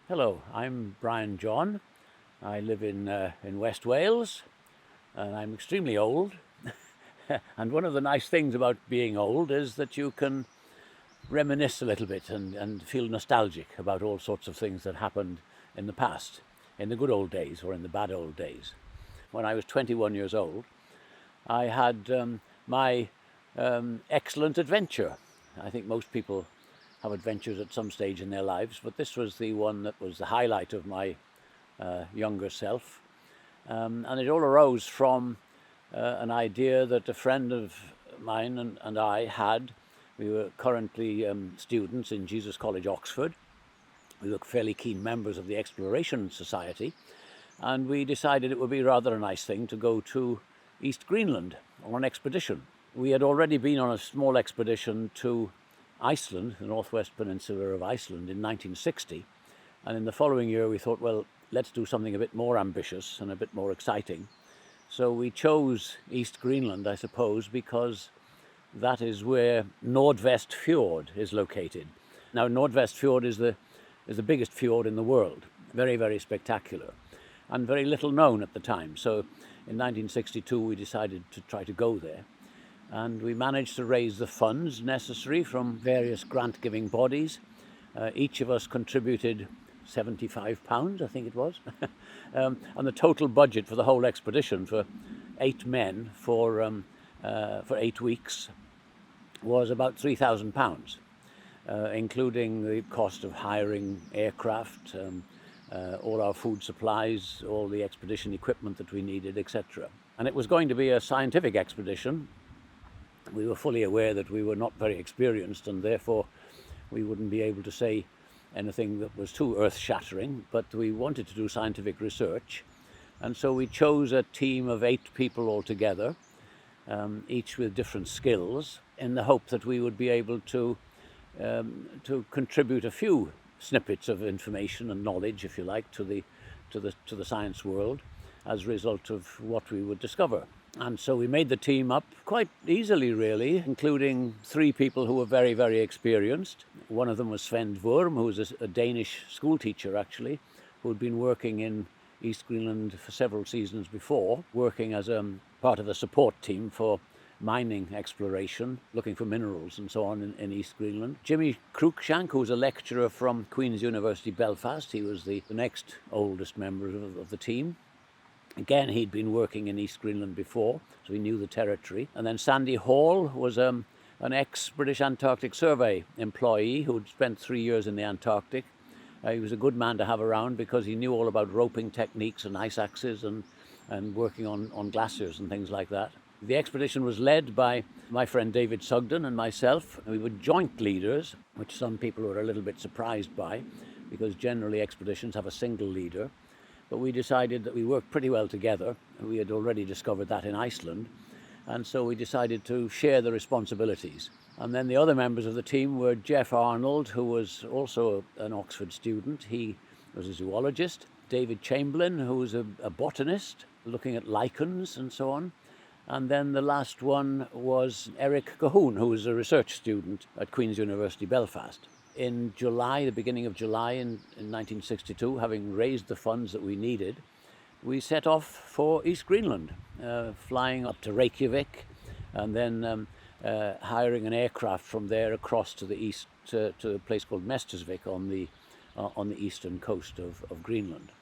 Hello, I'm Brian John. I live in West Wales, and I'm extremely old. And one of the nice things about being old is that you can reminisce a little bit and feel nostalgic about all sorts of things that happened in the past, in the good old days or in the bad old days. When I was 21 years old, I had my excellent adventure. I think most people have adventures at some stage in their lives, but this was the one that was the highlight of my younger self. And it all arose from an idea that a friend of mine and I had. We were currently students in Jesus College, Oxford. We were fairly keen members of the Exploration Society, and we decided it would be rather a nice thing to go to East Greenland on an expedition. We had already been on a small expedition to Iceland, the northwest peninsula of Iceland, in 1960, and in the following year we thought, well, let's do something a bit more ambitious and a bit more exciting. So we chose East Greenland, I suppose, because that is where Nordvestfjord is located. Now, Nordvestfjord is the biggest fjord in the world, very, very spectacular, and very little known at the time. So in 1962 we decided to try to go there. And we managed to raise the funds necessary from various grant-giving bodies. Each of us contributed £75, I think it was. And the total budget for the whole expedition for 8 men for 8 weeks was about £3,000, including the cost of hiring aircraft, all our food supplies, all the expedition equipment that we needed, etc. And it was going to be a scientific expedition. We were fully aware that we were not very experienced, and therefore we wouldn't be able to say anything that was too earth-shattering, but we wanted to do scientific research. And so we chose a team of 8 people altogether, each with different skills, in the hope that we would be able to contribute a few snippets of information and knowledge, if you like, to the science world as a result of what we would discover. And so we made the team up quite easily, really, including 3 people who were very, very experienced. One of them was Svend Wurm, who was a Danish school teacher, actually, who had been working in East Greenland for several seasons before, working as part of a support team for mining exploration, looking for minerals and so on in East Greenland. Jimmy Cruickshank, who was a lecturer from Queen's University, Belfast. He was the next oldest member of the team. Again, he'd been working in East Greenland before, so he knew the territory. And then Sandy Hall was an ex-British Antarctic Survey employee who'd spent 3 years in the Antarctic. He was a good man to have around because he knew all about roping techniques and ice axes and working on glaciers and things like that. The expedition was led by my friend David Sugden and myself. We were joint leaders, which some people were a little bit surprised by, because generally expeditions have a single leader. But we decided that we worked pretty well together. We had already discovered that in Iceland. And so we decided to share the responsibilities. And then the other members of the team were Geoff Arnold, who was also an Oxford student. He was a zoologist. David Chamberlain, who was a botanist, looking at lichens and so on. And then the last one was Eric Colhoun, who was a research student at Queen's University, Belfast. In July, the beginning of July in 1962, having raised the funds that we needed, we set off for East Greenland, flying up to Reykjavik and then hiring an aircraft from there across to the east to a place called Mestersvig on the eastern coast of Greenland.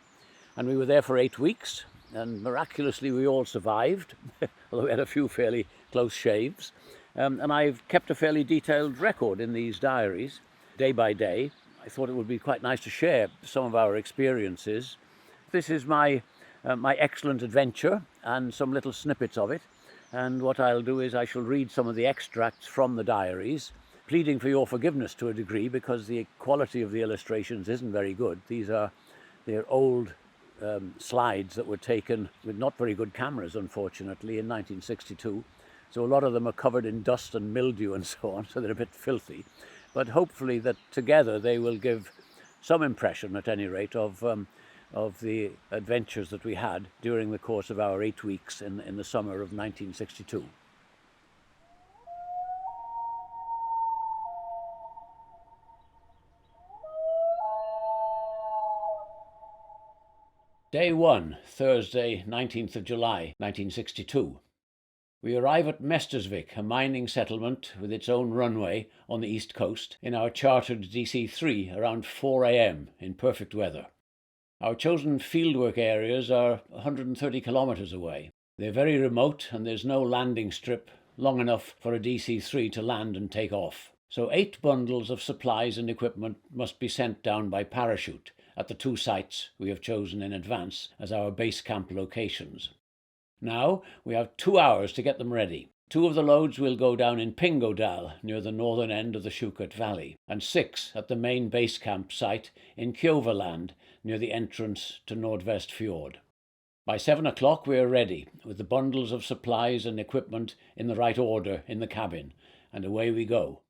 And we were there for 8 weeks, and miraculously we all survived, although we had a few fairly close shaves. And I've kept a fairly detailed record in these diaries, day by day. I thought it would be quite nice to share some of our experiences. This is my excellent adventure and some little snippets of it. And what I'll do is I shall read some of the extracts from the diaries, pleading for your forgiveness to a degree because the quality of the illustrations isn't very good. They're old slides that were taken with not very good cameras, unfortunately, in 1962. So a lot of them are covered in dust and mildew and so on, so they're a bit filthy. But hopefully that together they will give some impression, at any rate, of the adventures that we had during the course of our 8 weeks in the summer of 1962. Day 1, Thursday, 19th of July, 1962. We arrive at Mestersvig, a mining settlement with its own runway on the east coast, in our chartered DC-3 around 4 a.m. in perfect weather. Our chosen fieldwork areas are 130 kilometres away. They're very remote and there's no landing strip long enough for a DC-3 to land and take off. So 8 bundles of supplies and equipment must be sent down by parachute at the 2 sites we have chosen in advance as our base camp locations. Now we have 2 hours to get them ready. 2 of the loads will go down in Pingodal near the northern end of the Schuchert Valley, and 6 at the main base camp site in Kjoverland near the entrance to Nordvestfjord. By 7 o'clock we are ready, with the bundles of supplies and equipment in the right order in the cabin, and away we go.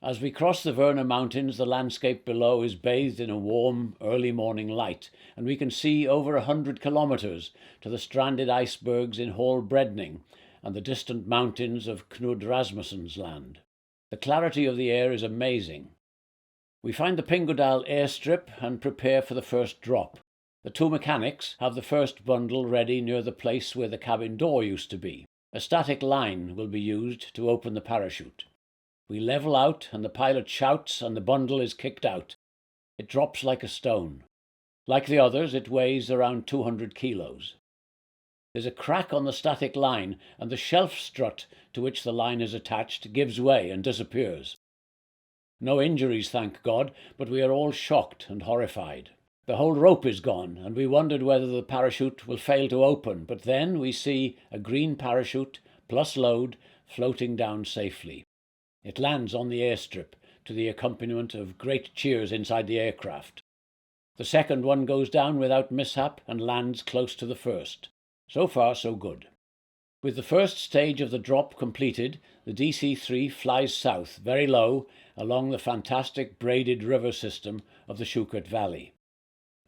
As we cross the Werner Mountains, the landscape below is bathed in a warm, early morning light, and we can see over 100 kilometres to the stranded icebergs in Hall Bredning and the distant mountains of Knud Rasmussen's land. The clarity of the air is amazing. We find the Pingodal airstrip and prepare for the first drop. The 2 mechanics have the first bundle ready near the place where the cabin door used to be. A static line will be used to open the parachute. We level out and the pilot shouts and the bundle is kicked out. It drops like a stone. Like the others, it weighs around 200 kilos. There's a crack on the static line and the shelf strut to which the line is attached gives way and disappears. No injuries, thank God, but we are all shocked and horrified. The whole rope is gone and we wondered whether the parachute will fail to open, but then we see a green parachute plus load floating down safely. It lands on the airstrip, to the accompaniment of great cheers inside the aircraft. The second one goes down without mishap and lands close to the first. So far, so good. With the first stage of the drop completed, the DC-3 flies south, very low, along the fantastic braided river system of the Schuchert Valley.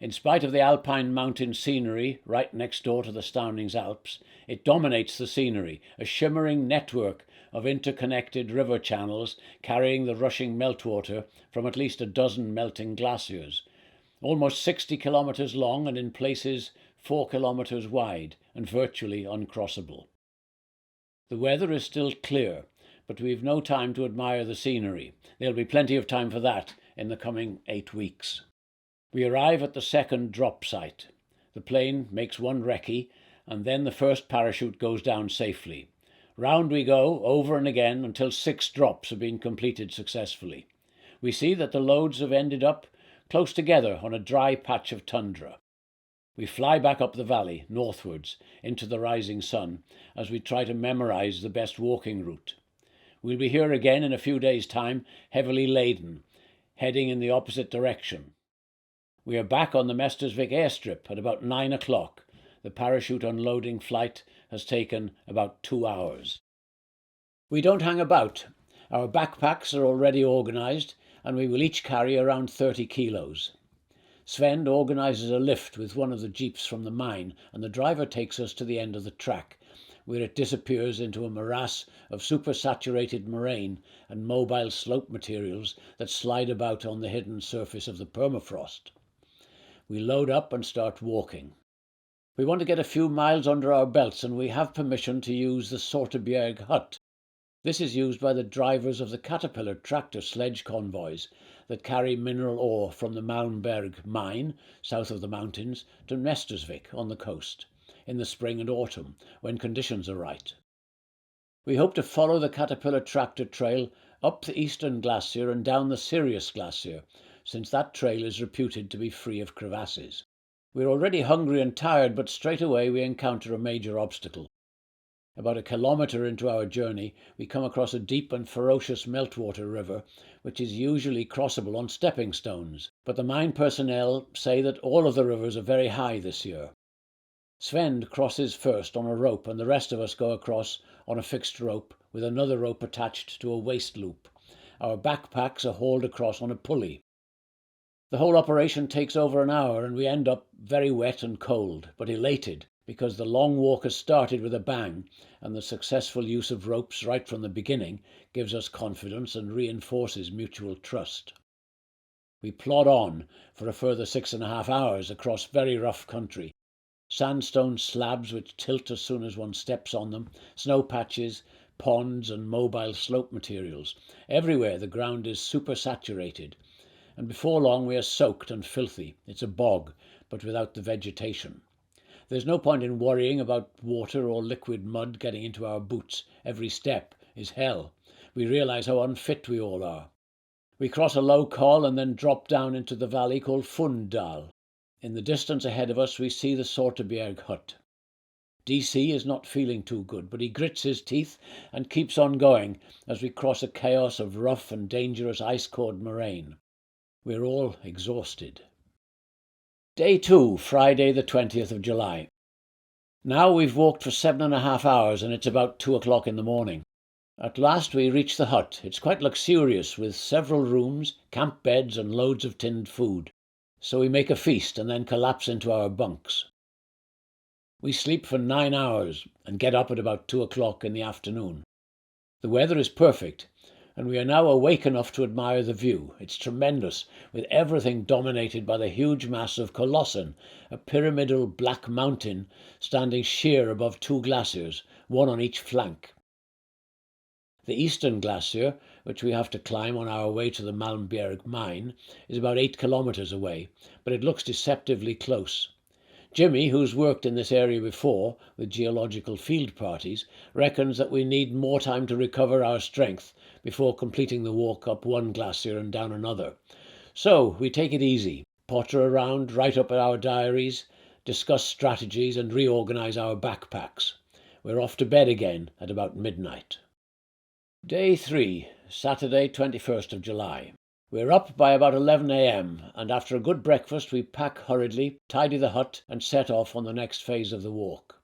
In spite of the alpine mountain scenery right next door to the Stounings Alps, it dominates the scenery, a shimmering network of interconnected river channels carrying the rushing meltwater from at least a dozen melting glaciers, almost 60 kilometres long and in places 4 kilometres wide and virtually uncrossable. The weather is still clear, but we've no time to admire the scenery. There'll be plenty of time for that in the coming 8 weeks. We arrive at the second drop site. The plane makes 1 recce, and then the first parachute goes down safely. Round we go, over and again, until 6 drops have been completed successfully. We see that the loads have ended up close together on a dry patch of tundra. We fly back up the valley, northwards, into the rising sun, as we try to memorize the best walking route. We'll be here again in a few days' time, heavily laden, heading in the opposite direction. We are back on the Mestersvig airstrip at about 9 o'clock. The parachute unloading flight has taken about 2 hours. We don't hang about. Our backpacks are already organised and we will each carry around 30 kilos. Svend organises a lift with one of the jeeps from the mine and the driver takes us to the end of the track, where it disappears into a morass of supersaturated moraine and mobile slope materials that slide about on the hidden surface of the permafrost. We load up and start walking. We want to get a few miles under our belts and we have permission to use the Sortebjerg hut. This is used by the drivers of the Caterpillar tractor sledge convoys that carry mineral ore from the Malmberg mine, south of the mountains, to Mestersvig on the coast, in the spring and autumn, when conditions are right. We hope to follow the Caterpillar tractor trail up the eastern glacier and down the Sirius glacier, since that trail is reputed to be free of crevasses. We're already hungry and tired, but straight away we encounter a major obstacle. About 1 kilometre into our journey, we come across a deep and ferocious meltwater river, which is usually crossable on stepping stones, but the mine personnel say that all of the rivers are very high this year. Svend crosses first on a rope, and the rest of us go across on a fixed rope with another rope attached to a waist loop. Our backpacks are hauled across on a pulley. The whole operation takes over an hour and we end up very wet and cold, but elated, because the long walk has started with a bang and the successful use of ropes right from the beginning gives us confidence and reinforces mutual trust. We plod on for a further 6.5 hours across very rough country. Sandstone slabs which tilt as soon as one steps on them, snow patches, ponds and mobile slope materials. Everywhere the ground is supersaturated, and before long we are soaked and filthy. It's a bog, but without the vegetation. There's no point in worrying about water or liquid mud getting into our boots. Every step is hell. We realise how unfit we all are. We cross a low col and then drop down into the valley called Funndal. In the distance ahead of us we see the Sortebjerg hut. DC is not feeling too good, but he grits his teeth and keeps on going as we cross a chaos of rough and dangerous ice-cored moraine. We're all exhausted. Day 2, Friday the 20th of July. Now we've walked for 7.5 hours and it's about 2 o'clock in the morning. At last we reach the hut. It's quite luxurious with several rooms, camp beds and loads of tinned food. So we make a feast and then collapse into our bunks. We sleep for 9 hours and get up at about 2 o'clock in the afternoon. The weather is perfect, and we are now awake enough to admire the view. It's tremendous, with everything dominated by the huge mass of Colhoun, a pyramidal black mountain standing sheer above 2 glaciers, one on each flank. The eastern glacier, which we have to climb on our way to the Malmbjerg mine, is about 8 kilometres away, but it looks deceptively close. Jimmy, who's worked in this area before with geological field parties, reckons that we need more time to recover our strength before completing the walk up one glacier and down another. So we take it easy, potter around, write up our diaries, discuss strategies and reorganise our backpacks. We're off to bed again at about midnight. Day 3, Saturday 21st of July. We're up by about 11 a.m. and after a good breakfast we pack hurriedly, tidy the hut and set off on the next phase of the walk.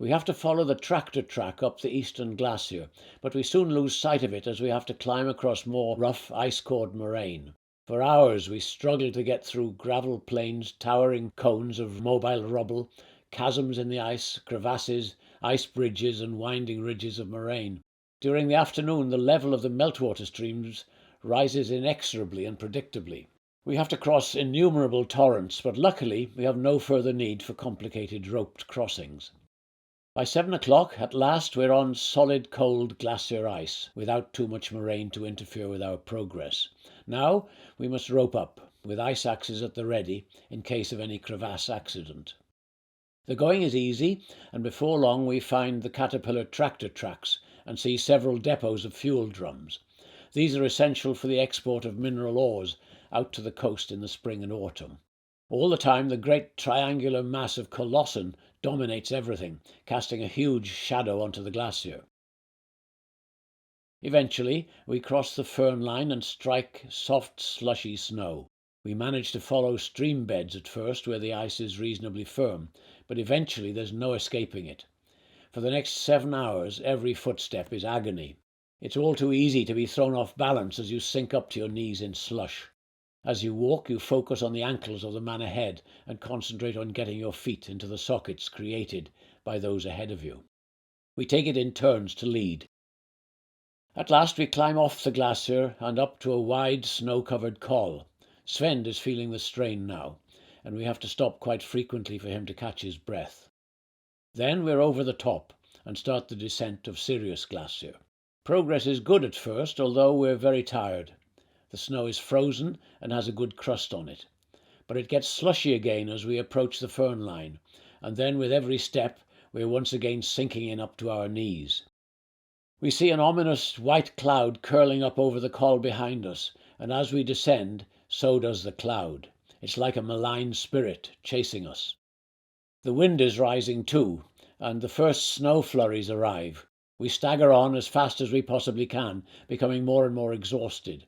We have to follow the tractor track up the eastern glacier, but we soon lose sight of it as we have to climb across more rough ice-cored moraine. For hours we struggle to get through gravel plains, towering cones of mobile rubble, chasms in the ice, crevasses, ice bridges and winding ridges of moraine. During the afternoon the level of the meltwater streams rises inexorably and predictably. We have to cross innumerable torrents, but luckily we have no further need for complicated roped crossings. By 7 o'clock, at last, we're on solid cold glacier ice, without too much moraine to interfere with our progress. Now we must rope up, with ice axes at the ready, in case of any crevasse accident. The going is easy, and before long we find the Caterpillar tractor tracks and see several depots of fuel drums. These are essential for the export of mineral ores out to the coast in the spring and autumn. All the time the great triangular mass of Colhoun dominates everything, casting a huge shadow onto the glacier. Eventually we cross the fern line and strike soft slushy snow. We manage to follow stream beds at first where the ice is reasonably firm, but eventually there's no escaping it. For the next 7 hours every footstep is agony. It's all too easy to be thrown off balance as you sink up to your knees in slush. As you walk, you focus on the ankles of the man ahead and concentrate on getting your feet into the sockets created by those ahead of you. We take it in turns to lead. At last we climb off the glacier and up to a wide snow-covered col. Svend is feeling the strain now, and we have to stop quite frequently for him to catch his breath. Then we're over the top and start the descent of Sirius Glacier. Progress is good at first, although we're very tired. The snow is frozen and has a good crust on it. But it gets slushy again as we approach the fern line, and then with every step we're once again sinking in up to our knees. We see an ominous white cloud curling up over the col behind us, and as we descend, so does the cloud. It's like a malign spirit chasing us. The wind is rising too, and the first snow flurries arrive. We stagger on as fast as we possibly can, becoming more and more exhausted.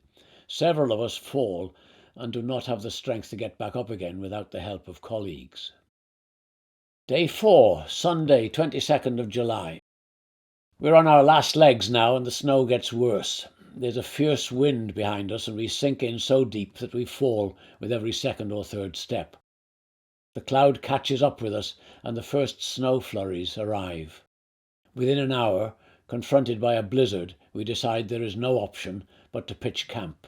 Several of us fall and do not have the strength to get back up again without the help of colleagues. Day 4, Sunday, 22nd of July. We're on our last legs now and the snow gets worse. There's a fierce wind behind us and we sink in so deep that we fall with every second or third step. The cloud catches up with us and the first snow flurries arrive. Within an hour, confronted by a blizzard, we decide there is no option but to pitch camp.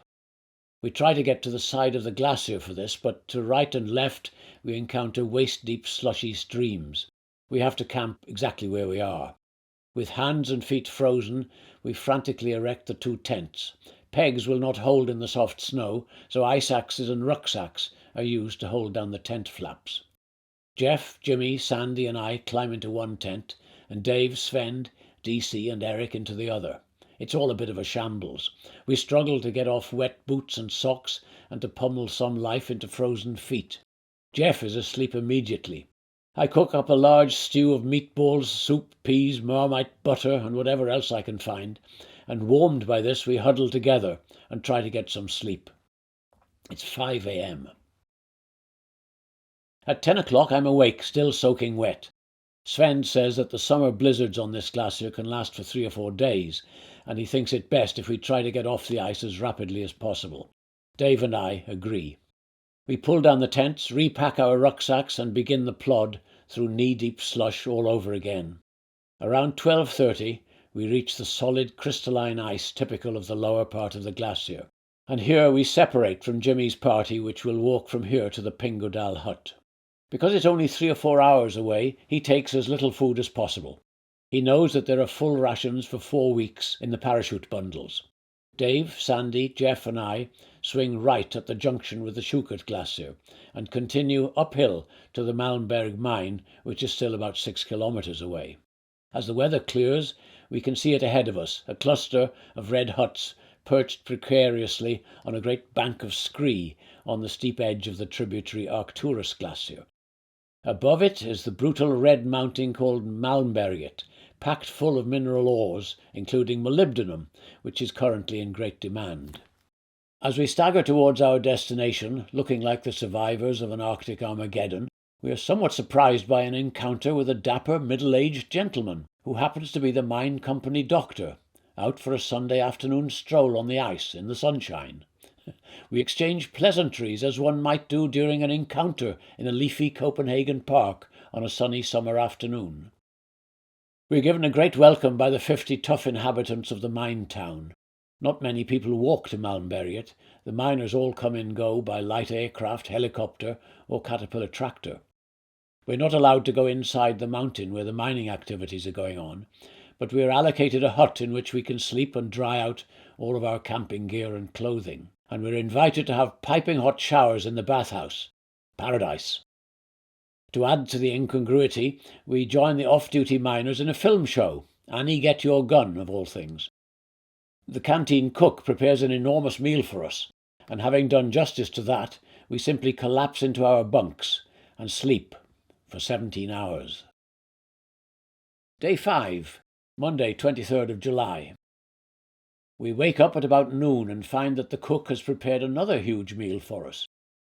We try to get to the side of the glacier for this, but to right and left we encounter waist-deep slushy streams. We have to camp exactly where we are. With hands and feet frozen, we frantically erect the 2 tents. Pegs will not hold in the soft snow, so ice axes and rucksacks are used to hold down the tent flaps. Geoff, Jimmy, Sandy and I climb into one tent, and Dave, Svend, DC and Eric into the other. It's all a bit of a shambles. We struggle to get off wet boots and socks and to pummel some life into frozen feet. Geoff is asleep immediately. I cook up a large stew of meatballs, soup, peas, marmite, butter and whatever else I can find, and warmed by this we huddle together and try to get some sleep. It's 5 a.m. At 10 o'clock I'm awake, still soaking wet. Svend says that the summer blizzards on this glacier can last for 3 or 4 days, and he thinks it best if we try to get off the ice as rapidly as possible. Dave and I agree. We pull down the tents, repack our rucksacks and begin the plod through knee-deep slush all over again. Around 12:30 we reach the solid crystalline ice typical of the lower part of the glacier, and here we separate from Jimmy's party, which will walk from here to the Pingodal hut. Because it's only 3 or 4 hours away, he takes as little food as possible. He knows that there are full rations for 4 weeks in the parachute bundles. Dave, Sandy, Geoff and I swing right at the junction with the Schuchert Glacier and continue uphill to the Malmberg mine, which is still about 6 kilometres away. As the weather clears, we can see it ahead of us, a cluster of red huts perched precariously on a great bank of scree on the steep edge of the tributary Arcturus Glacier. Above it is the brutal red mountain called Malmberget, packed full of mineral ores, including molybdenum, which is currently in great demand. As we stagger towards our destination, looking like the survivors of an Arctic Armageddon, we are somewhat surprised by an encounter with a dapper, middle-aged gentleman who happens to be the mine company doctor, out for a Sunday afternoon stroll on the ice in the sunshine. We exchange pleasantries as one might do during an encounter in a leafy Copenhagen park on a sunny summer afternoon. We are given a great welcome by the 50 tough inhabitants of the mine town. Not many people walk to Malmberget. The miners all come and go by light aircraft, helicopter or caterpillar tractor. We're not allowed to go inside the mountain where the mining activities are going on, but we are allocated a hut in which we can sleep and dry out all of our camping gear and clothing, and we're invited to have piping hot showers in the bathhouse. Paradise. To add to the incongruity, we join the off-duty miners in a film show, Annie Get Your Gun, of all things. The canteen cook prepares an enormous meal for us, and having done justice to that, we simply collapse into our bunks and sleep for 17 hours. Day 5, Monday 23rd of July. We wake up at about noon and find that the cook has prepared another huge meal for us.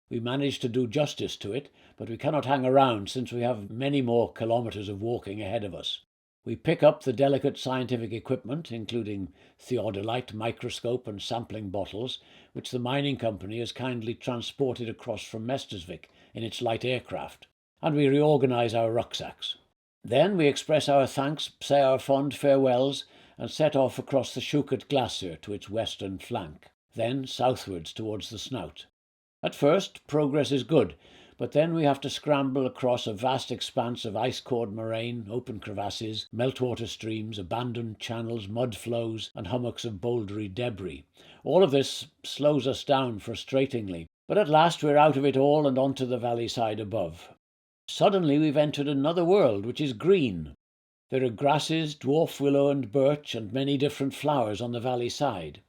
We manage to do justice to it, but we cannot hang around since we have many more kilometres of walking ahead of us. We pick up the delicate scientific equipment, including theodolite, microscope and sampling bottles, which the mining company has kindly transported across from Mestersvig in its light aircraft, and we reorganise our rucksacks. Then we express our thanks, say our fond farewells, and set off across the Schuchert Glacier to its western flank, then southwards towards the snout. At first, progress is good, but then we have to scramble across a vast expanse of ice-cored moraine, open crevasses, meltwater streams, abandoned channels, mud flows, and hummocks of bouldery debris. All of this slows us down frustratingly, but at last we're out of it all and onto the valley side above. Suddenly we've entered another world, which is green. There are grasses, dwarf willow and birch, and many different flowers on the valley side.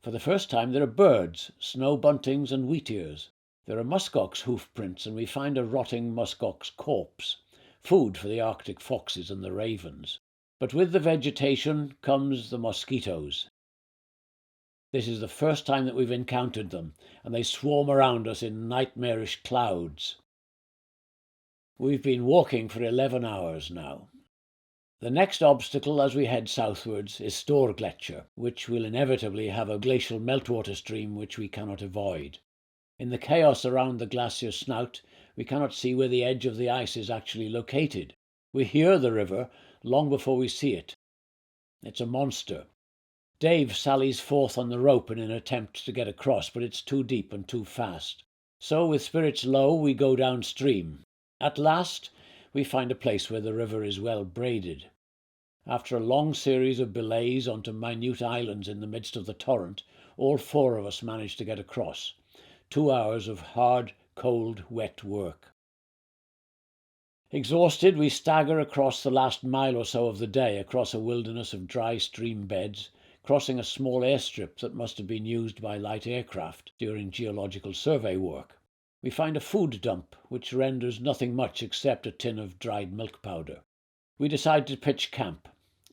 For the first time there are birds, snow buntings and wheatears. There are muskox hoof prints, and we find a rotting muskox corpse, food for the Arctic foxes and the ravens. But with the vegetation comes the mosquitoes. This is the first time that we've encountered them, and they swarm around us in nightmarish clouds. We've been walking for 11 hours now. The next obstacle as we head southwards is Storgletcher, which will inevitably have a glacial meltwater stream which we cannot avoid. In the chaos around the glacier snout, we cannot see where the edge of the ice is actually located. We hear the river long before we see it. It's a monster. Dave sallies forth on the rope in an attempt to get across, but it's too deep and too fast. So, with spirits low, we go downstream. At last, we find a place where the river is well braided. After a long series of belays onto minute islands in the midst of the torrent, all four of us manage to get across. 2 hours of hard, cold, wet work. Exhausted, we stagger across the last mile or so of the day, across a wilderness of dry stream beds, crossing a small airstrip that must have been used by light aircraft during geological survey work. We find a food dump, which renders nothing much except a tin of dried milk powder. We decide to pitch camp.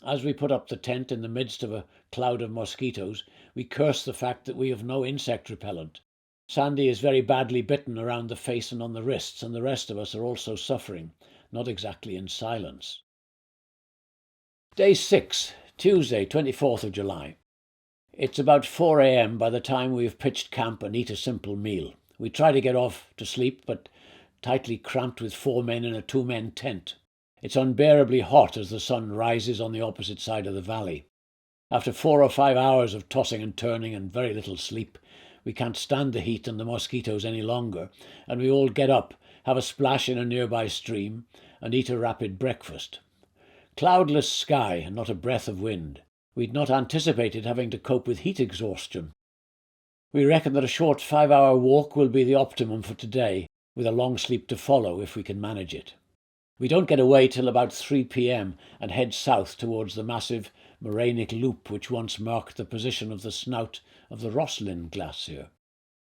As we put up the tent in the midst of a cloud of mosquitoes, we curse the fact that we have no insect repellent. Sandy is very badly bitten around the face and on the wrists, and the rest of us are also suffering, not exactly in silence. Day 6, Tuesday, 24th of July. It's about 4 a.m. by the time we have pitched camp and eat a simple meal. We try to get off to sleep, but tightly cramped with 4 men in a 2-man tent. It's unbearably hot as the sun rises on the opposite side of the valley. After 4 or 5 hours of tossing and turning and very little sleep, we can't stand the heat and the mosquitoes any longer, and we all get up, have a splash in a nearby stream, and eat a rapid breakfast. Cloudless sky and not a breath of wind. We'd not anticipated having to cope with heat exhaustion. We reckon that a short 5-hour walk will be the optimum for today, with a long sleep to follow if we can manage it. We don't get away till about 3 p.m. and head south towards the massive morainic loop which once marked the position of the snout of the Roslin glacier.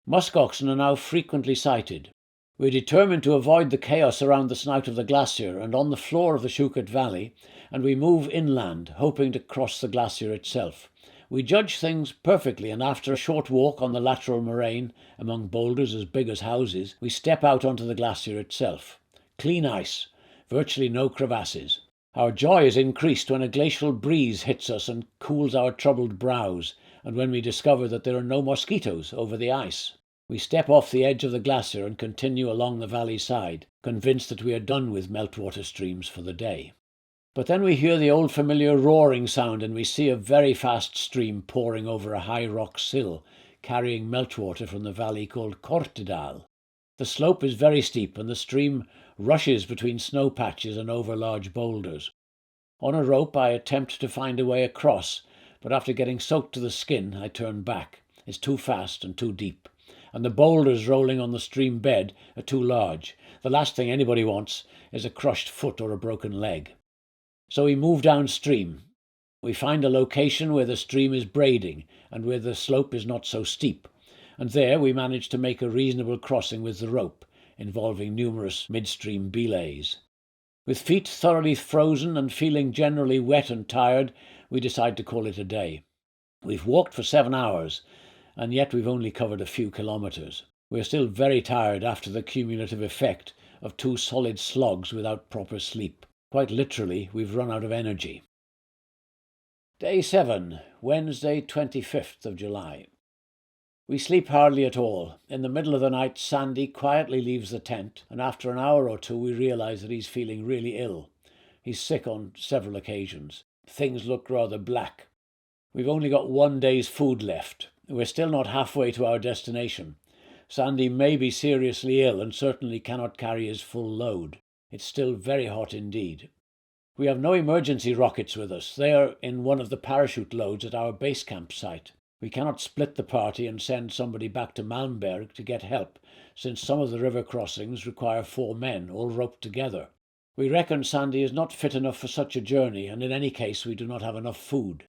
Musk oxen are now frequently sighted. We're determined to avoid the chaos around the snout of the glacier and on the floor of the Schuchert Valley, and we move inland, hoping to cross the glacier itself. We judge things perfectly, and after a short walk on the lateral moraine, among boulders as big as houses, we step out onto the glacier itself. Clean ice, virtually no crevasses. Our joy is increased when a glacial breeze hits us and cools our troubled brows, and when we discover that there are no mosquitoes over the ice. We step off the edge of the glacier and continue along the valley side, convinced that we are done with meltwater streams for the day. But then we hear the old familiar roaring sound, and we see a very fast stream pouring over a high rock sill, carrying meltwater from the valley called Kortedal. The slope is very steep, and the stream rushes between snow patches and over large boulders. On a rope I attempt to find a way across, but after getting soaked to the skin I turn back. It's too fast and too deep, and the boulders rolling on the stream bed are too large. The last thing anybody wants is a crushed foot or a broken leg. So we move downstream. We find a location where the stream is braiding and where the slope is not so steep, and there we manage to make a reasonable crossing with the rope, involving numerous midstream belays. With feet thoroughly frozen and feeling generally wet and tired, we decide to call it a day. We've walked for 7 hours, and yet we've only covered a few kilometres. We're still very tired after the cumulative effect of 2 solid slogs without proper sleep. Quite literally, we've run out of energy. Day 7, Wednesday, 25th of July. We sleep hardly at all. In the middle of the night, Sandy quietly leaves the tent, and after an hour or two we realise that he's feeling really ill. He's sick on several occasions. Things look rather black. We've only got 1 day's food left. We're still not halfway to our destination. Sandy may be seriously ill and certainly cannot carry his full load. It's still very hot indeed. We have no emergency rockets with us. They are in one of the parachute loads at our base camp site. We cannot split the party and send somebody back to Malmberg to get help, since some of the river crossings require 4 men, all roped together. We reckon Sandy is not fit enough for such a journey, and in any case we do not have enough food.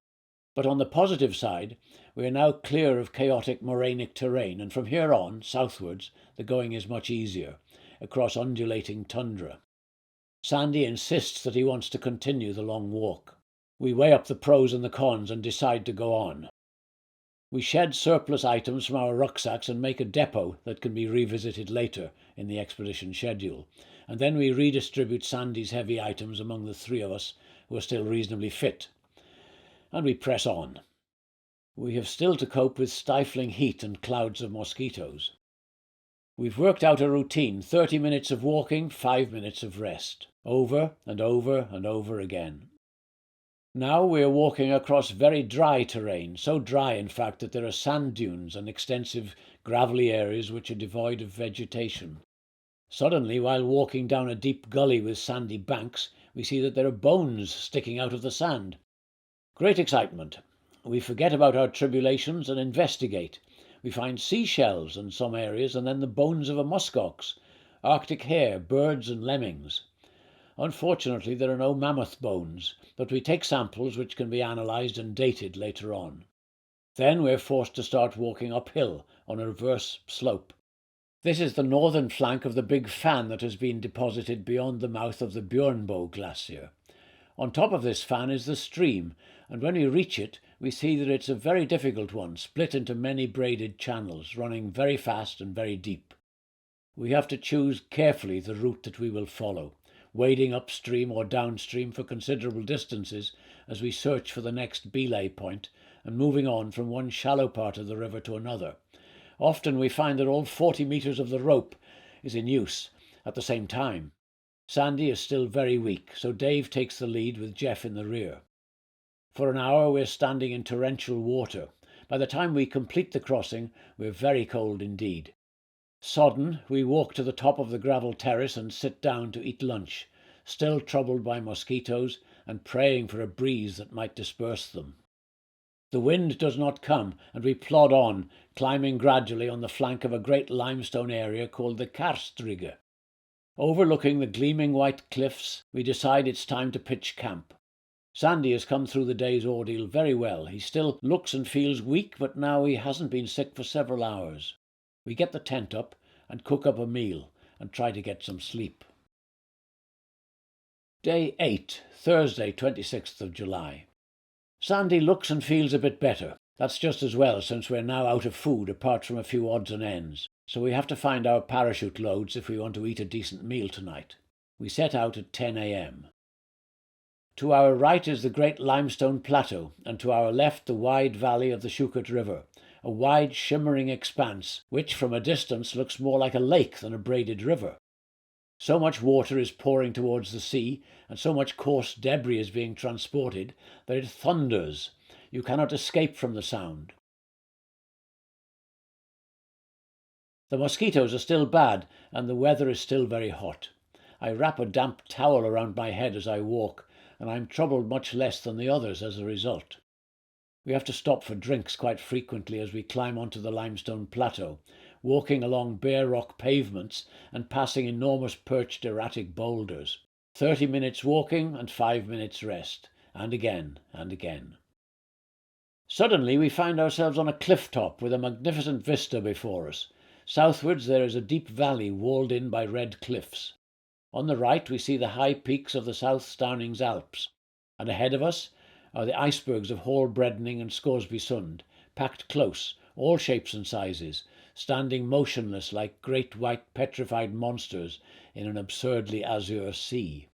But on the positive side, we are now clear of chaotic morainic terrain, and from here on, southwards, the going is much easier, across undulating tundra. Sandy insists that he wants to continue the long walk. We weigh up the pros and the cons and decide to go on. We shed surplus items from our rucksacks and make a depot that can be revisited later in the expedition schedule, and then we redistribute Sandy's heavy items among the 3 of us who are still reasonably fit. And we press on. We have still to cope with stifling heat and clouds of mosquitoes. We've worked out a routine: 30 minutes of walking, 5 minutes of rest, over and over and over again. Now we are walking across very dry terrain, so dry in fact that there are sand dunes and extensive gravelly areas which are devoid of vegetation. Suddenly, while walking down a deep gully with sandy banks, we see that there are bones sticking out of the sand. Great excitement. We forget about our tribulations and investigate. We find seashells in some areas and then the bones of a muskox, Arctic hare, birds and lemmings. Unfortunately, there are no mammoth bones, but we take samples which can be analysed and dated later on. Then we're forced to start walking uphill on a reverse slope. This is the northern flank of the big fan that has been deposited beyond the mouth of the Björnbo glacier. On top of this fan is the stream, and when we reach it, we see that it's a very difficult one, split into many braided channels, running very fast and very deep. We have to choose carefully the route that we will follow, wading upstream or downstream for considerable distances as we search for the next belay point and moving on from one shallow part of the river to another. Often we find that all 40 metres of the rope is in use at the same time. Sandy is still very weak, so Dave takes the lead with Geoff in the rear. For an hour we're standing in torrential water. By the time we complete the crossing, we're very cold indeed. Sodden, we walk to the top of the gravel terrace and sit down to eat lunch, still troubled by mosquitoes and praying for a breeze that might disperse them. The wind does not come, and we plod on, climbing gradually on the flank of a great limestone area called the Karstrige. Overlooking the gleaming white cliffs, we decide it's time to pitch camp. Sandy has come through the day's ordeal very well. He still looks and feels weak, but now he hasn't been sick for several hours. We get the tent up and cook up a meal and try to get some sleep. Day 8, Thursday, 26th of July. Sandy looks and feels a bit better. That's just as well, since we're now out of food apart from a few odds and ends, so we have to find our parachute loads if we want to eat a decent meal tonight. We set out at 10 a.m. To our right is the great limestone plateau, and to our left the wide valley of the Schuchert River, a wide shimmering expanse which from a distance looks more like a lake than a braided river. So much water is pouring towards the sea, and so much coarse debris is being transported, that it thunders. You cannot escape from the sound. The mosquitoes are still bad, and the weather is still very hot. I wrap a damp towel around my head as I walk, and I am troubled much less than the others as a result. We have to stop for drinks quite frequently as we climb onto the limestone plateau, walking along bare rock pavements and passing enormous perched erratic boulders. 30 minutes walking and 5 minutes rest, and again and again. Suddenly we find ourselves on a cliff top with a magnificent vista before us. Southwards there is a deep valley walled in by red cliffs. On the right we see the high peaks of the South Starnings Alps, and ahead of us are the icebergs of Hallbredning and Scoresby Sund, packed close, all shapes and sizes, standing motionless like great white petrified monsters in an absurdly azure sea.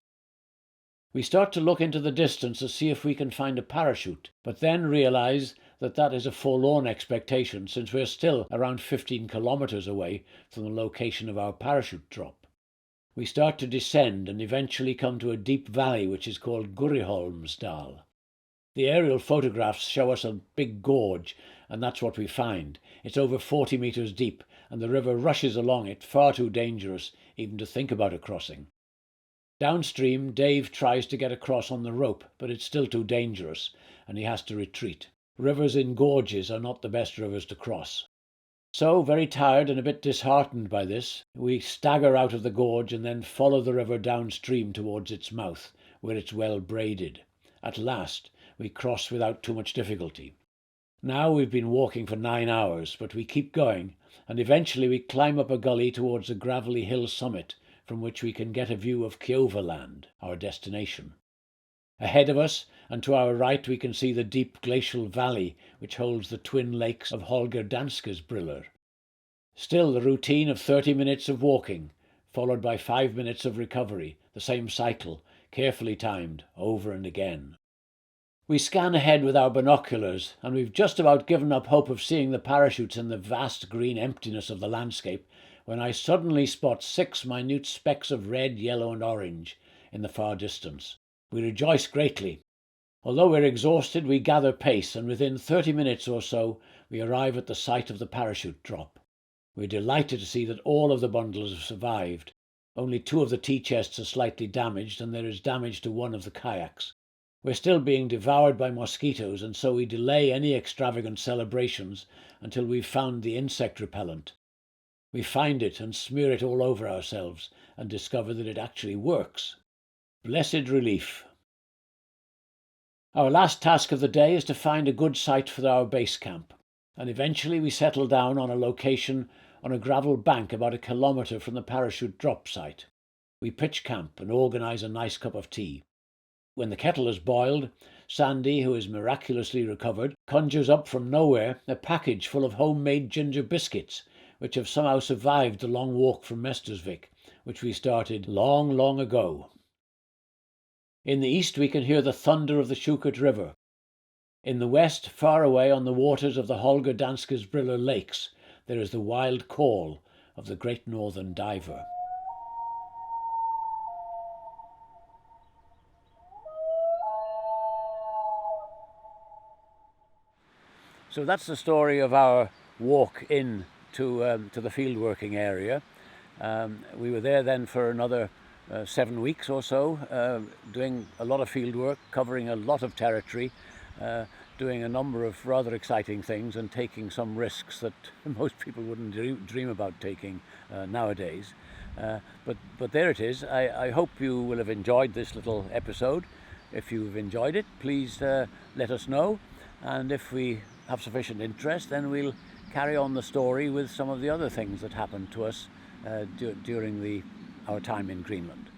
We start to look into the distance to see if we can find a parachute, but then realise that that is a forlorn expectation since we're still around 15 kilometres away from the location of our parachute drop. We start to descend and eventually come to a deep valley which is called Guriholmsdal. The aerial photographs show us a big gorge, and that's what we find. It's over 40 metres deep, and the river rushes along it, far too dangerous even to think about a crossing. Downstream, Dave tries to get across on the rope, but it's still too dangerous, and he has to retreat. Rivers in gorges are not the best rivers to cross. So, very tired and a bit disheartened by this, we stagger out of the gorge and then follow the river downstream towards its mouth, where it's well braided. At last, we cross without too much difficulty. Now we've been walking for 9 hours, but we keep going, and eventually we climb up a gully towards a gravelly hill summit, from which we can get a view of Kiovaland, our destination. Ahead of us and to our right we can see the deep glacial valley which holds the twin lakes of Holgerdanske's Briller. Still the routine of 30 minutes of walking, followed by 5 minutes of recovery, the same cycle, carefully timed, over and again. We scan ahead with our binoculars, and we've just about given up hope of seeing the parachutes in the vast green emptiness of the landscape, when I suddenly spot 6 minute specks of red, yellow and orange in the far distance. We rejoice greatly. Although we're exhausted, we gather pace, and within 30 minutes or so we arrive at the site of the parachute drop. We're delighted to see that all of the bundles have survived. Only 2 of the tea chests are slightly damaged, and there is damage to 1 of the kayaks. We're still being devoured by mosquitoes, and so we delay any extravagant celebrations until we've found the insect repellent. We find it and smear it all over ourselves and discover that it actually works. Blessed relief. Our last task of the day is to find a good site for our base camp, and eventually we settle down on a location on a gravel bank about 1 kilometre from the parachute drop site. We pitch camp and organise a nice cup of tea. When the kettle is boiled, Sandy, who is miraculously recovered, conjures up from nowhere a package full of homemade ginger biscuits, which have somehow survived the long walk from Mestersvig, which we started long, long ago. In the east we can hear the thunder of the Schuchert River. In the west, far away on the waters of the Holger-Danskesbriller lakes, there is the wild call of the great northern diver. So that's the story of our walk in to the field working area. We were there then for another 7 weeks or so, doing a lot of field work, covering a lot of territory, doing a number of rather exciting things and taking some risks that most people wouldn't dream about taking nowadays. But there it is. I hope you will have enjoyed this little episode. If you've enjoyed it, please let us know, and if we have sufficient interest, then we'll carry on the story with some of the other things that happened to us during our time in Greenland.